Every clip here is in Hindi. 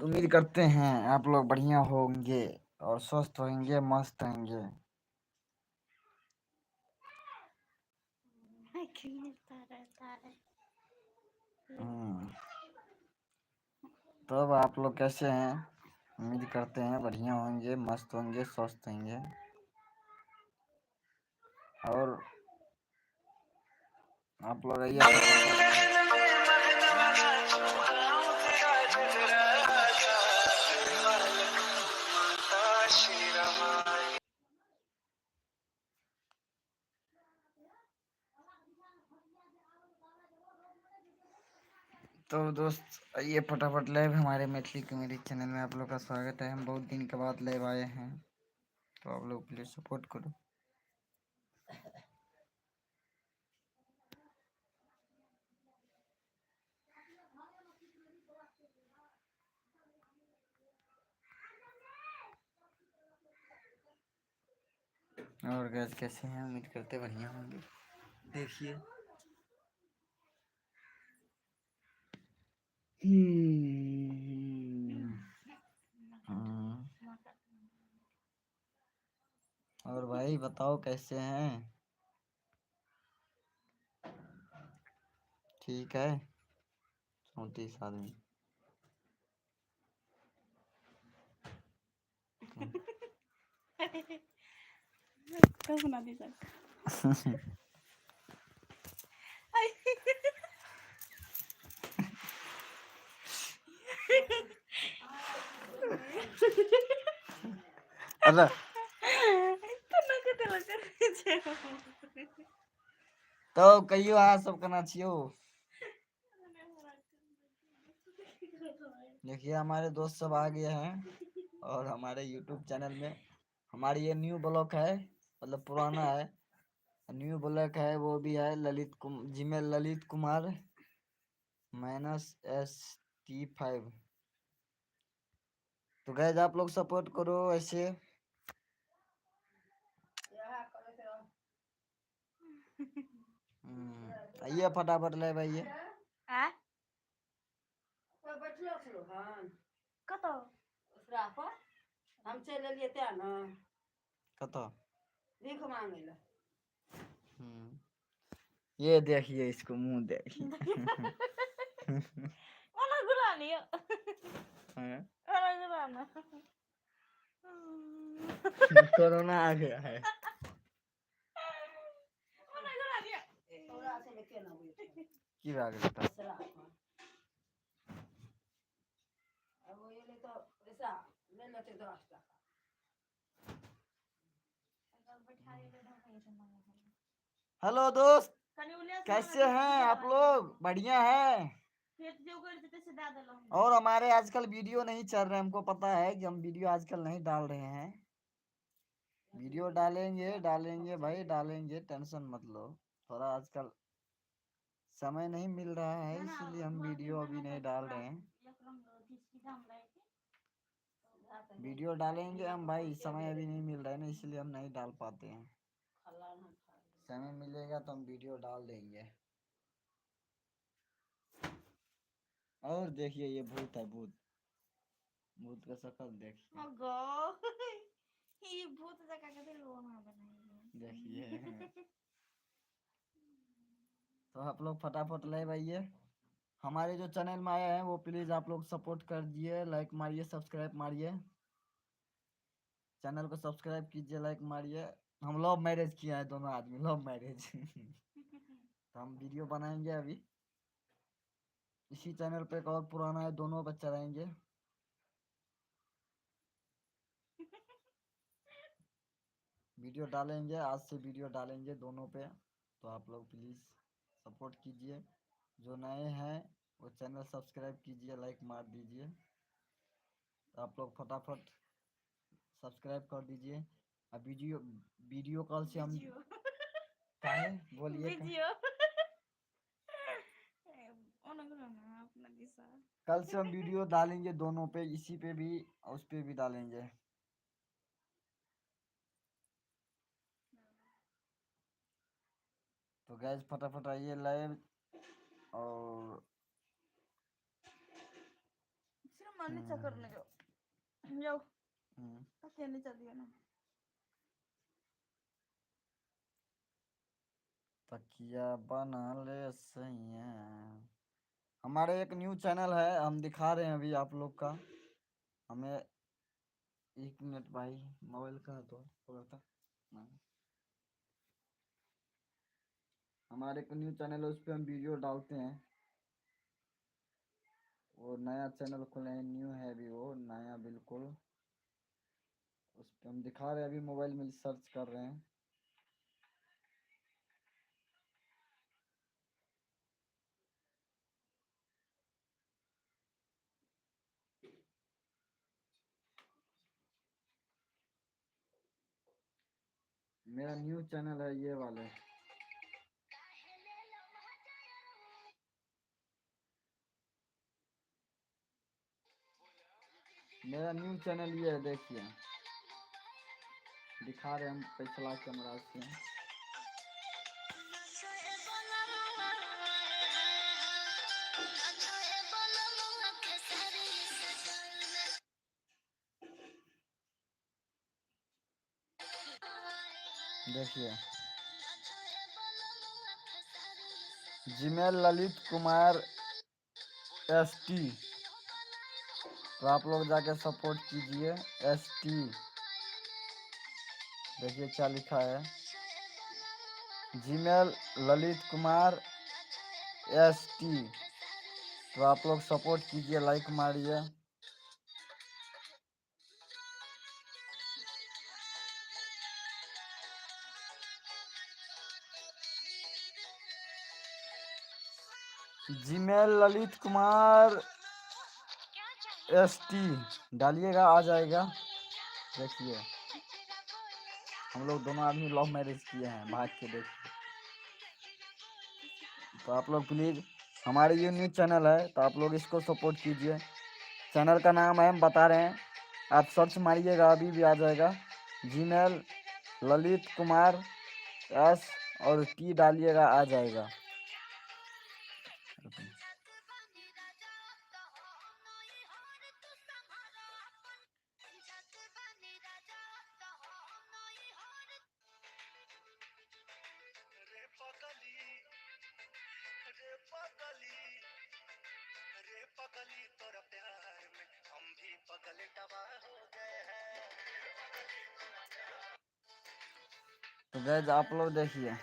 उम्मीद करते हैं आप लोग बढ़िया होंगे और स्वस्थ होंगे, मस्त होंगे। मिलता रहता है। तो अब आप लोग कैसे हैं? उम्मीद करते हैं बढ़िया होंगे, मस्त होंगे, स्वस्थ होंगे। और आप लोग आइए तो दोस्त आइए फटाफट लाइव हमारे मैथिली कॉमेडी चैनल में आप लोग का स्वागत है। हम बहुत दिन के बाद लाइव आए हैं, तो आप लोग प्लीज सपोर्ट करो। और गैस कैसे हैं? उम्मीद करते बढ़िया होंगे। देखिए और भाई बताओ कैसे हैं? ठीक है 34 आदमी। तो बना दी सर। अरे इतना कते लगे छे। तो कहियो आ सब करना चाहिए। देखिए हमारे दोस्त सब आ गए हैं और हमारे YouTube चैनल में हमारी ये न्यू ब्लॉग है, मतलब पुराना है, न्यू ब्लॉग है। वो भी है जीमेल ललित कुमार -ST5। तो गैस आप लोग सपोर्ट करो ऐसे। आइए फटाफट ले भाई। कतो हम चल एलिए ते न कतो भीख मांगे ला। ये देखिए इसको मुंह देखिए। ओना गुला लियो। हैं? ओना गुला ना। कोरोना आ गया है। ओना गुला लियो। तोरा से लेके ना बुझे की भाग लेता सरा अब वो ये ले तो ऐसा ले लेते 10 टका। हेलो दोस्त, कैसे हैं आप लोग? बढ़िया है। और हमारे आजकल वीडियो नहीं चल रहे, हमको पता है कि हम वीडियो आजकल नहीं डाल रहे हैं। वीडियो डालेंगे डालेंगे भाई डालेंगे, टेंशन मत लो। थोड़ा आजकल समय नहीं मिल रहा है इसलिए हम वीडियो अभी नहीं डाल रहे हैं। वीडियो डालेंगे हम भाई, समय अभी नहीं मिल रहा है ना, इसलिए हम नहीं डाल पाते हैं। समय मिलेगा तो हम वीडियो डाल देंगे। और देखिए ये भूत है, भूत भूत का शक्ल देखिए। ये भूत जगह के लोना बनाई देखिए तो आप लोग फटाफट ले भाई, हमारे जो चैनल में आए हैं वो प्लीज आप लोग सपोर्ट कर दिए, लाइक मारिए, सब्सक्राइब मारिए, चैनल को सब्सक्राइब कीजिए, लाइक मारिए। हम लव मैरिज किया है दोनों आदमी, लव मैरिज। तो हम वीडियो बनाएंगे अभी इसी चैनल पे, एक और पुराना है, दोनों बच्चा रहेंगे। वीडियो डालेंगे, आज से वीडियो डालेंगे दोनों पे, तो आप लोग प्लीज़ सपोर्ट कीजिए। जो नए हैं वो चैनल सब्सक्राइब कीजिए, लाइक मार दीजिए। तो आप लोग फटाफट सब्सक्राइब कर दीजिए। अब वीडियो वीडियो कॉल से हम काहे बोलिए वीडियो ओना गुला ना अपना दिशा। कल से हम वीडियो डालेंगे दोनों पे, इसी पे भी उस पे भी डालेंगे। तो गैस फटाफट आइए लाइव। और नीचा करने जाओ जाओ हम्म, ताकि नीचा दिया ना तकिया बना ले सैया। हमारे एक न्यू चैनल है, हम दिखा रहे हैं अभी आप लोग का। हमें 1 मिनट भाई, मोबाइल कहाँ तो थोड़ा सा। हाँ। हमारे एक न्यू चैनल है, उस पर हम वीडियो डालते हैं। वो नया चैनल खोले हैं, न्यू है अभी, वो नया बिल्कुल। उस पर हम दिखा रहे हैं, अभी मोबाइल में सर्च कर रहे हैं। मेरा न्यू चैनल है ये वाले। मेरा न्यू चैनल ये है, देखिए दिखा रहे हैं हम पिछला कैमरा से। देखिए जीमेल ललित कुमार ST। तो आप लोग जाके सपोर्ट कीजिए। ST देखिए क्या लिखा है, जीमेल ललित कुमार ST। तो आप लोग सपोर्ट कीजिए, लाइक मारिए। जीमेल ललित कुमार ST डालिएगा, आ जाएगा। देखिए हम लोग दोनों आदमी लव मैरिज किए हैं, भाग के देखिए। तो आप लोग प्लीज़, हमारे ये न्यूज़ चैनल है तो आप लोग इसको सपोर्ट कीजिए। चैनल का नाम है, हम बता रहे हैं, आप सर्च मारिएगा अभी भी आ जाएगा। जीमेल ललित कुमार S और T डालिएगा, आ जाएगा। तो गैस आप लोग देखिए,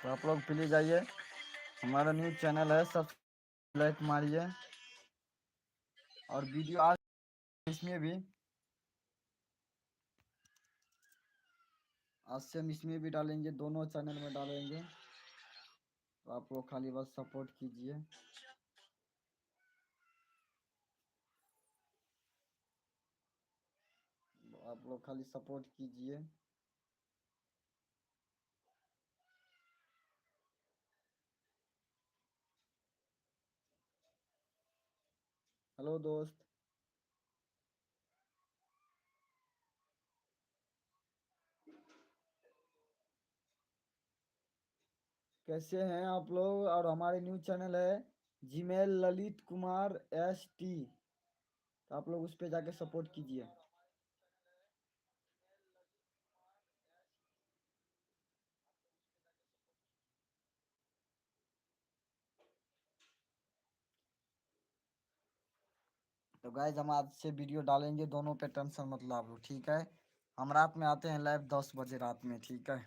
तो आप लोग प्लीज आइए, हमारा न्यूज चैनल है, सब लाइक मारिए। और वीडियो आज इसमें भी, आज से हम इसमें भी डालेंगे, दोनों चैनल में डालेंगे। तो आप लोग खाली बस सपोर्ट कीजिए। आप लोग खाली सपोर्ट कीजिए। हेलो दोस्त, कैसे हैं आप लोग? और हमारे न्यूज चैनल है जीमेल ललित कुमार ST। तो आप लोग उस पर जाके सपोर्ट कीजिए। तो गाइज हम आज से वीडियो डालेंगे दोनों पे, टेंशन मत लो आप लोग, ठीक है। हम रात में आते हैं लाइव 10 बजे रात में, ठीक है।